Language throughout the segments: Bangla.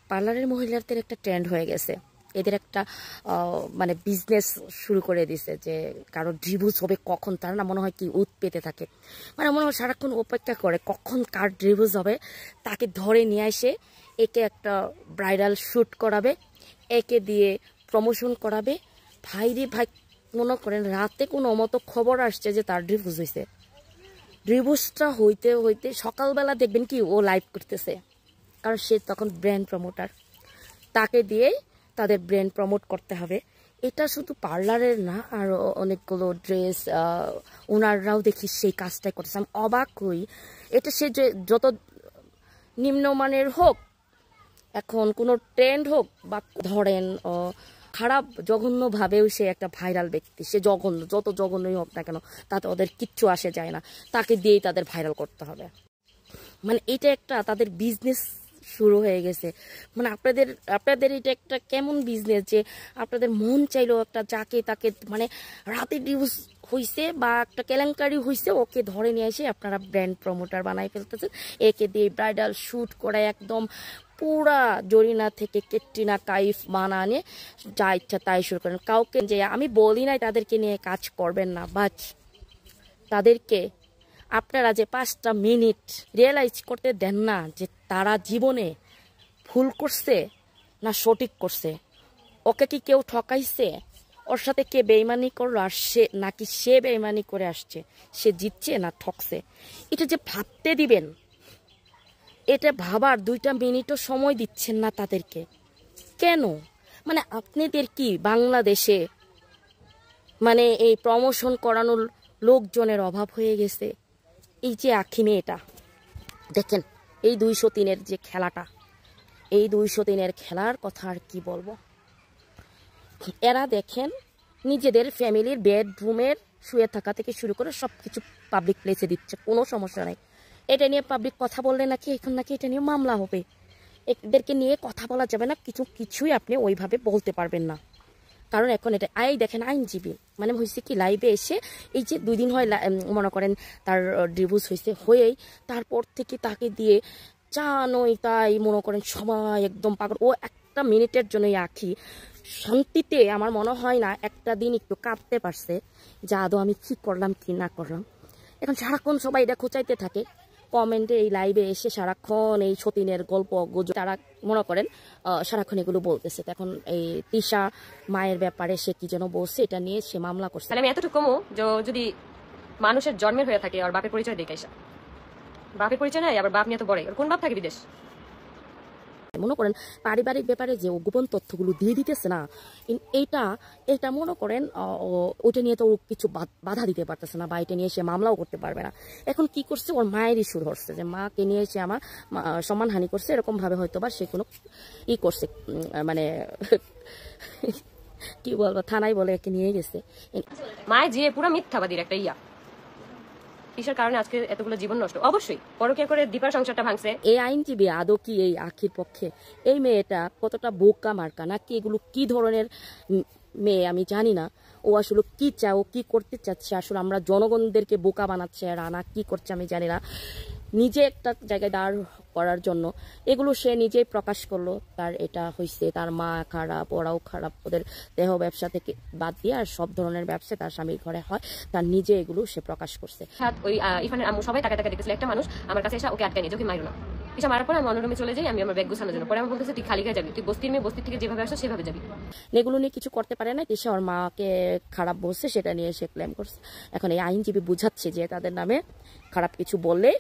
পার্লারের মহিলাদের একটা ট্রেন্ড হয়ে গেছে, এদের একটা মানে বিজনেস শুরু করে দিছে যে কারো ডিভোর্স হবে কখন, তারা না মনে হয় কি উৎ পেতে থাকে, মানে মনে হয় সারাক্ষণ অপেক্ষা করে কখন কার ডিভোর্স হবে, তাকে ধরে নিয়ে এসে একে একটা ব্রাইডাল শ্যুট করাবে, একে দিয়ে প্রমোশন করাবে। ভাই রে ভাই, মনে করেন রাতে কোনো মতো খবর আসছে যে তার ডিভোর্স হয়েছে, ডিভোর্সটা হইতে হইতে সকালবেলা দেখবেন কি ও লাইভ করতেছে, কারণ সে তখন ব্র্যান্ড প্রমোটার, তাকে দিয়েই তাদের ব্র্যান্ড প্রমোট করতে হবে। এটা শুধু পার্লারের না, আর অনেকগুলো ড্রেস ওনাররাও দেখি সেই কাজটাই করতেছে। আমি অবাক হই, এটা সে যে যত নিম্নমানের হোক, এখন কোনো ট্রেন্ড হোক বা ধরেন খারাপ জঘন্যভাবেও সে একটা ভাইরাল ব্যক্তি, সে জঘন্য, যত জঘন্যই হোক না কেন তাতে ওদের কিচ্ছু আসে যায় না, তাকে দিয়েই তাদের ভাইরাল করতে হবে। মানে এটা একটা তাদের বিজনেস শুরু হয়ে গেছে। মানে আপনাদের এটা একটা কেমন বিজনেস যে আপনাদের মন চাইলেও একটা যাকে তাকে মানে রাতে ডিভোর্স হয়েছে বা একটা কেলেঙ্কারি হয়েছে, ওকে ধরে নিয়ে এসে আপনারা ব্র্যান্ড প্রমোটার বানাই ফেলতেছেন, একে দিয়ে ব্রাইডাল শ্যুট করে একদম পুরা জরিনা থেকে ক্যাটরিনা কাইফ বানানে যা ইচ্ছা তাই শুরু করেন। কাউকে যে আমি বলি নাই তাদেরকে নিয়ে কাজ করবেন না, বাট তাদেরকে আপনারা যে 5টা মিনিট রিয়েলাইজ করতে দেন না যে তারা জীবনে ভুল করছে না সঠিক করছে, ওকে কি কেউ ঠকাইছে, ওর সাথে কে বেইমানি করলো আর সে নাকি সে বেইমানি করে আসছে, সে জিতছে না ঠকছে, এটা যে ভাবতে দিবেন, এটা ভাবার 2টা মিনিটও সময় দিচ্ছেন না তাদেরকে কেন? মানে আপনাদের কি বাংলাদেশে মানে এই প্রমোশন করানোর লোকজনের অভাব হয়ে গেছে? এই যে আখি মেয়েটা দেখেন, এই 203-এর যে খেলাটা, এই 203-এর খেলার কথা আর কি বলবো। এরা দেখেন নিজেদের ফ্যামিলির বেডরুমের শুয়ে থাকা থেকে শুরু করে সব কিছু পাবলিক প্লেসে দিচ্ছে, কোনো সমস্যা নাই। এটা নিয়ে পাবলিক কথা বললে নাকি এখন নাকি এটা নিয়ে মামলা হবে, এদেরকে নিয়ে কথা বলা যাবে না, কিছুই আপনি ওইভাবে বলতে পারবেন না, কারণ এখন এটা দেখেন আইনজীবী মানে হয়েছে কি লাইভে এসে এই যে 2 দিন হয় মনে করেন তার ডিভোর্স হয়েছে, হয়েই তারপর থেকে তাকে দিয়ে জানোই তাই মনে করেন সবাই একদম পাগল। ও একটা মিনিটের জন্যই আঁখি শান্তিতে আমার মনে হয় না একটা দিন একটু কাঁদতে পারছে যে আদৌ আমি কি করলাম কি না করলাম। এখন সারাক্ষণ সবাই এটা খোঁচাইতে থাকে কমেন্টে, এই লাইভে এসে সারাক্ষণ এই সতীনের গল্প তারা মনে করেন সারাক্ষণ এগুলো বলতেছে। এখন এই তিশা মায়ের ব্যাপারে সে কি যেন বলছে, এটা নিয়ে সে মামলা করছে। আমি এতটুকু যদি মানুষের জন্মের হয়ে থাকে আর বাপের পরিচয় দেখে আসা, বাপের পরিচয় নাই আবার বাপ নিয়ে তো বড়, কোন বাপ থাকে বিদেশ? মনে করেন পারিবারিক ব্যাপারে যে গোপন তথ্যগুলো দিয়ে দিতেছে না, এটা মনে করেন ওটা নিয়ে তো কিছু বাধা দিতে পারতেছে না বা এটা নিয়ে সে মামলাও করতে পারবে না। এখন কি করছে, ওর মায়েরই শুরু হচ্ছে যে মাকে নিয়ে সে আমার সম্মানহানি করছে, এরকম ভাবে হয়তো বা সে কোনো করছে, মানে কি বলবো, থানায় বলে একে নিয়ে গেছে। মায়ের যে পুরো মিথ্যাবাদীর একটা কিসের কারণে আজকে এতগুলো জীবন নষ্ট? অবশ্যই পরকীয়া করে দীপার সংসারটা ভাঙছে। এই আইনজীবী আদৌ কি এই আখির পক্ষে? এই মেয়েটা কতটা বোকা মার্কা নাকি এগুলো কি ধরনের মেয়ে আমি জানি না, ও আসলে কি চায়, ও কি করতে চাচ্ছে, আসলে আমরা জনগণদেরকে বোকা বানাচ্ছে আর আনা কি করছে আমি জানি না। নিজে একটা জায়গায় দাঁড় করার জন্য এগুলো সে নিজেই প্রকাশ করলো, তার এটা হয়েছে, তার মা খারাপ, ওরাও খারাপ, ওদের দেহ ব্যবসা থেকে বাদ দিয়ে আর সব ধরনের ব্যবসা তার স্বামীর ঘরে হয়, তার নিজে এগুলো সে প্রকাশ করছে। ওই ইরফানের আম্মু সবাই তাকে দেখতেছিল, একটা মানুষ আমার কাছে এসে ওকে আটকে নিয়ে ওকে মারো না, পিছা মারার পর আমি অন্য রুমে চলে যাই, আমি আমার ব্যাগ গুছানোর জন্য। পরে আমি বলতেছি তুই খালি গায়ে যাবি, তুই বস্তির মেয়ে, বস্তির থেকে যেভাবে আসো সেভাবে যাবি। এগুলো নিয়ে কিছু করতে পারে না, সে ওর মাকে খারাপ বলছে সেটা নিয়ে সে ক্লেম করছে। এখন এই আইনজীবী বুঝাচ্ছে যে তাদের নামে খারাপ কিছু বললে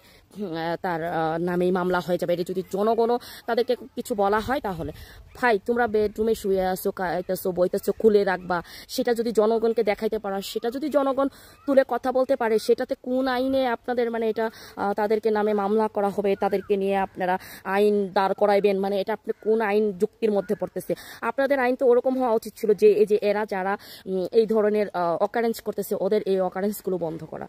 তার নামেই মামলা হয়ে যাবে। এটা যদি জনগণও তাদেরকে কিছু বলা হয় তাহলে ভাই তোমরা বেডরুমে শুয়ে আসো, খাইতেছো, বইতেছো, খুলে রাখবা, সেটা যদি জনগণকে দেখাইতে পারো, সেটা যদি জনগণ তুলে কথা বলতে পারে, সেটাতে কোন আইনে আপনাদের মানে এটা তাদেরকে নামে মামলা করা হবে, তাদেরকে নিয়ে আপনারা আইন দাঁড় করাইবেন, মানে এটা আপনি কোন আইন যুক্তির মধ্যে পড়তেছে? আপনাদের আইন তো ওরকম হওয়া উচিত ছিল যে এই যে এরা যারা এই ধরনের অকারেন্স করতেছে ওদের এই অকারেন্সগুলো বন্ধ করা।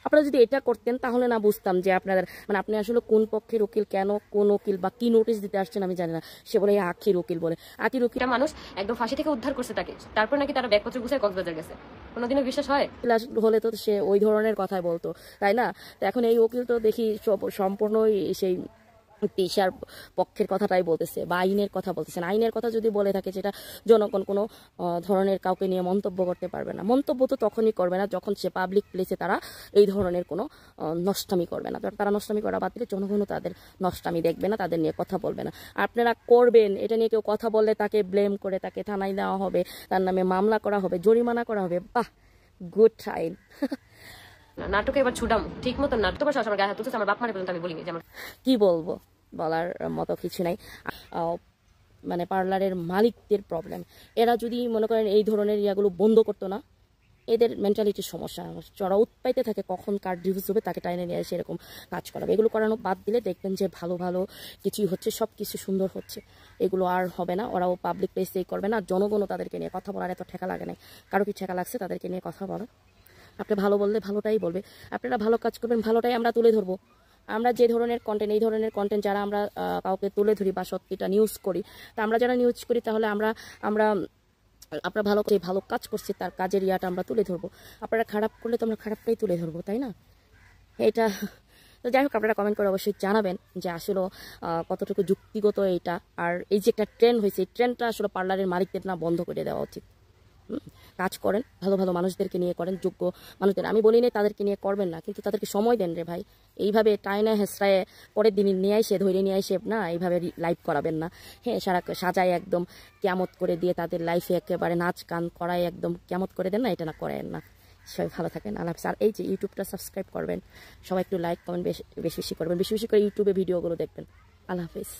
আপনারা যদি এটা করতেন তাহলে না বুঝতাম যে আপনাদের মানে আপনি আসলে কোন পক্ষের উকিল, কেন কোন উকিল বা কি নোটিশ দিতে আসছেন আমি জানি না। সে বলে আখির উকিল বলে, আখির উকিল মানুষ একদম ফাঁসি থেকে উদ্ধার করছে তাকে, তারপর নাকি তারা ব্যাগপত্র গুছায় কক্সবাজার গেছে। কোনোদিনও বিশ্বাস হয়? হলে তো সে ওই ধরনের কথাই বলতো, তাই না? তো এখন এই উকিল তো দেখি সম্পূর্ণই সেই পেশার পক্ষের কথাটাই বলতেছে বা আইনের কথা বলতেছেন। আইনের কথা যদি বলে থাকে সেটা জনগণ কোনো ধরনের কাউকে নিয়ে মন্তব্য করতে পারবে না। মন্তব্য তো তখনই করবে না যখন সে পাবলিক প্লেসে তারা এই ধরনের কোনো নষ্টামি করবে না। তারা নষ্টামি করা বাদ দিলে জনগণও তাদের নষ্টামি দেখবে না, তাদের নিয়ে কথা বলবে না। আপনারা করবেন, এটা নিয়ে কেউ কথা বললে তাকে ব্লেম করে তাকে থানায় দেওয়া হবে, তার নামে মামলা করা হবে, জরিমানা করা হবে। বাহ, গুড টাইম। নাটকে এবার ছুটাম ঠিক মতো নাটক আমার গায়ে হাত তুলছে, আমার বাপ মারে পর্যন্ত আমি বলিনি যে আমার কি বলবো, বলার মতো কিছু নাই। মানে পার্লারের মালিকদের প্রবলেম। এরা যদি মনে করেন এই ধরনের ইয়াগুলো বন্ধ করতো না, এদের মেন্টালিটির সমস্যা, চড়া উৎপাইতে থাকে, কখন কার ডিভোর্স হবে তাকে টাইনে নিয়ে এসে এরকম কাজ করাবে। এগুলো করানো বাদ দিলে দেখবেন যে ভালো ভালো কিছুই হচ্ছে, সব কিছু সুন্দর হচ্ছে। এগুলো আর হবে না, ওরাও পাবলিক প্লেসেই করবে না। জনগণও তাদেরকে নিয়ে কথা বলার এত ঠেকা লাগে না। কারো কি ঠেকা লাগছে তাদেরকে নিয়ে কথা বলা? আপনি ভালো বললে ভালোটাই বলবে, আপনারা ভালো কাজ করবেন, ভালোটাই আমরা তুলে ধরবো। আমরা যে ধরনের কন্টেন্ট, এই ধরনের কন্টেন্ট যারা আমরা কাউকে তুলে ধরি বা সত্যিটা নিউজ করি, তা আমরা যারা নিউজ করি তাহলে আমরা ভালো কাজ করছি তার কাজের ইয়াটা আমরা তুলে ধরবো। আপনারা খারাপ করলে তো আমরা খারাপটাই তুলে ধরবো, তাই না? এটা তো যাই হোক, আপনারা কমেন্ট করে অবশ্যই জানাবেন যে আসলে কতটুকু যুক্তিগত এইটা। আর এই যে একটা ট্রেন্ড হয়েছে, এই ট্রেন্ডটা আসলে পার্লারের মালিকদের না বন্ধ করে দেওয়া উচিত। কাজ করেন, ভালো ভালো মানুষদেরকে নিয়ে করেন, যোগ্য মানুষদের। আমি বলি না তাদেরকে নিয়ে করবেন না, কিন্তু তাদেরকে সময় দেন রে ভাই। এইভাবে টাইনা হেসরায় পরের দিন নিয়ে আসে, ধরে নিয়ে আসে না, এইভাবে লাইভ করাবেন না। হ্যাঁ, সাজায় একদম কেয়ামত করে দিয়ে তাদের লাইফে একেবারে নাচ গান করায় একদম কেয়ামত করে দেন না, এটা না করেন না। সবাই ভালো থাকেন, আল্লাহ হাফেজ। আর এই যে ইউটিউবটা সাবস্ক্রাইব করবেন, সবাই একটু লাইক কমেন্ট বেশি বেশি করবেন, বেশি বেশি করে ইউটিউবে ভিডিওগুলো দেখবেন। আল্লাহ হাফেজ।